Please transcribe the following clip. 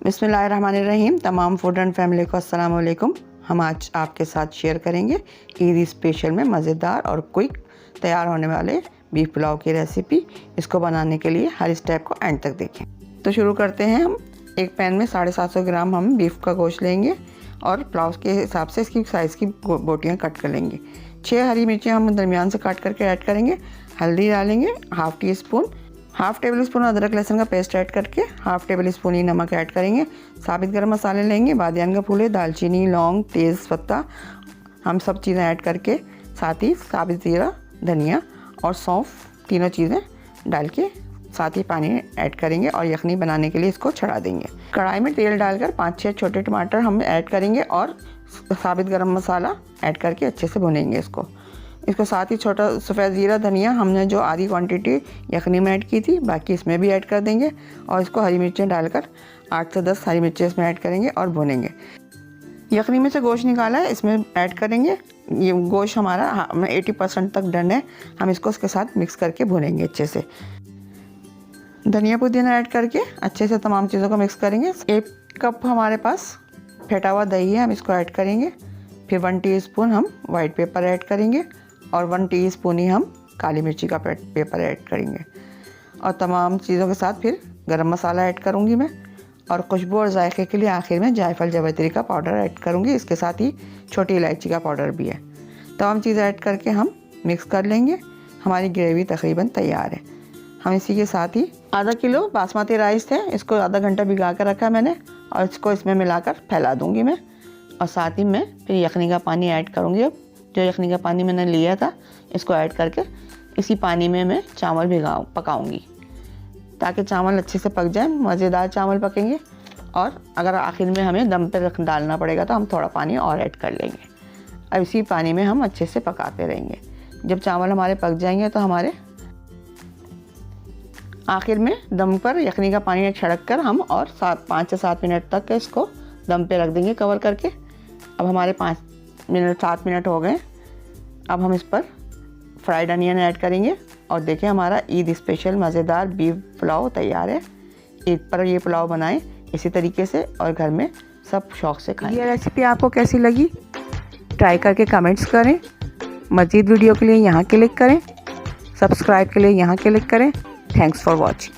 बिस्मिल्लाहिर्रहमानिर्रहीम। तमाम food and family को अस्सलाम वालेकुम। हम आज आपके साथ शेयर करेंगे ईद स्पेशल में मज़ेदार और क्विक तैयार होने वाले बीफ पुलाव की रेसिपी। इसको बनाने के लिए हर स्टेप को एंड तक देखें। तो शुरू करते हैं। हम एक पैन में 750 ग्राम हम बीफ का गोश्त लेंगे और पुलाव के हिसाब से इसकी साइज़ की बोटियाँ कट कर लेंगे। 6 हरी मिर्चें हम दरमियान से काट करके ऐड करेंगे। हल्दी डालेंगे, हाफ़ टेबल स्पून अदरक लहसुन का पेस्ट ऐड करके हाफ़ टेबल स्पून ही नमक ऐड करेंगे। साबित गरम मसाले लेंगे, बादियान का फूल, दालचीनी, लौंग, तेज़ पत्ता, हम सब चीज़ें ऐड करके साथ ही साबित ज़ीरा, धनिया और सौंफ, तीनों चीज़ें डाल के साथ ही पानी ऐड करेंगे और यखनी बनाने के लिए इसको चढ़ा देंगे। कढ़ाई में तेल डालकर 5-6 छोटे टमाटर हम ऐड करेंगे और साबित गरम मसाला ऐड करके अच्छे से भुनेंगे इसको साथ ही छोटा सफ़ेद ज़ीरा, धनिया हमने जो आधी क्वांटिटी यखनी में ऐड की थी बाकी इसमें भी ऐड कर देंगे और इसको हरी मिर्चें डालकर 8 से 10 हरी मिर्चें इसमें ऐड करेंगे और भुनेंगे। यखनी में से गोश्त निकाला है, इसमें ऐड करेंगे। ये गोश्त हमारा 80% तक डन है। हम इसको उसके साथ मिक्स करके भुनेंगे अच्छे से। धनिया पुदीना ऐड करके अच्छे से तमाम चीज़ों को मिक्स करेंगे। 1 कप हमारे पास फेंटा हुआ दही है, हम इसको ऐड करेंगे। फिर 1 टीस्पून हम वाइट पेपर ऐड करेंगे और 1 टीस्पून ही हम काली मिर्ची का पेपर ऐड करेंगे और तमाम चीज़ों के साथ फिर गरम मसाला ऐड करूँगी मैं और खुशबू और जायके के लिए आखिर में जायफल जावित्री का पाउडर ऐड करूँगी। इसके साथ ही छोटी इलायची का पाउडर भी है। तमाम चीज़ें ऐड करके हम मिक्स कर लेंगे। हमारी ग्रेवी तकरीबन तैयार है। हम इसी के साथ ही आधा किलो बासमती राइस थे, इसको आधा घंटा भिगा कर रखा मैंने और इसको इसमें मिलाकर फैला दूँगी मैं और साथ ही मैं फिर यखनी का पानी ऐड करूँगी। अब जो यखनी का पानी मैंने लिया था इसको ऐड करके इसी पानी में मैं चावल पकाऊंगी ताकि चावल अच्छे से पक जाए, मज़ेदार चावल पकेंगे। और अगर आखिर में हमें दम पे डालना पड़ेगा तो हम थोड़ा पानी और ऐड कर लेंगे। अब इसी पानी में हम अच्छे से पकाते रहेंगे। जब चावल हमारे पक जाएंगे तो हमारे आखिर में दम पर यखनी का पानी छिड़क कर हम और 5 से 7 मिनट तक इसको दम पे रख देंगे कवर करके। अब हमारे 7 मिनट हो गए। अब हम इस पर फ्राइड अनियन ऐड करेंगे और देखें हमारा ईद स्पेशल मज़ेदार बीफ पुलाव तैयार है। ईद पर ये पुलाव बनाएं इसी तरीके से और घर में सब शौक़ से खाएं। ये रेसिपी आपको कैसी लगी ट्राई करके कमेंट्स करें। मज़ीद वीडियो के लिए यहाँ क्लिक करें, सब्सक्राइब के लिए यहाँ क्लिक करें। Thanks for watching.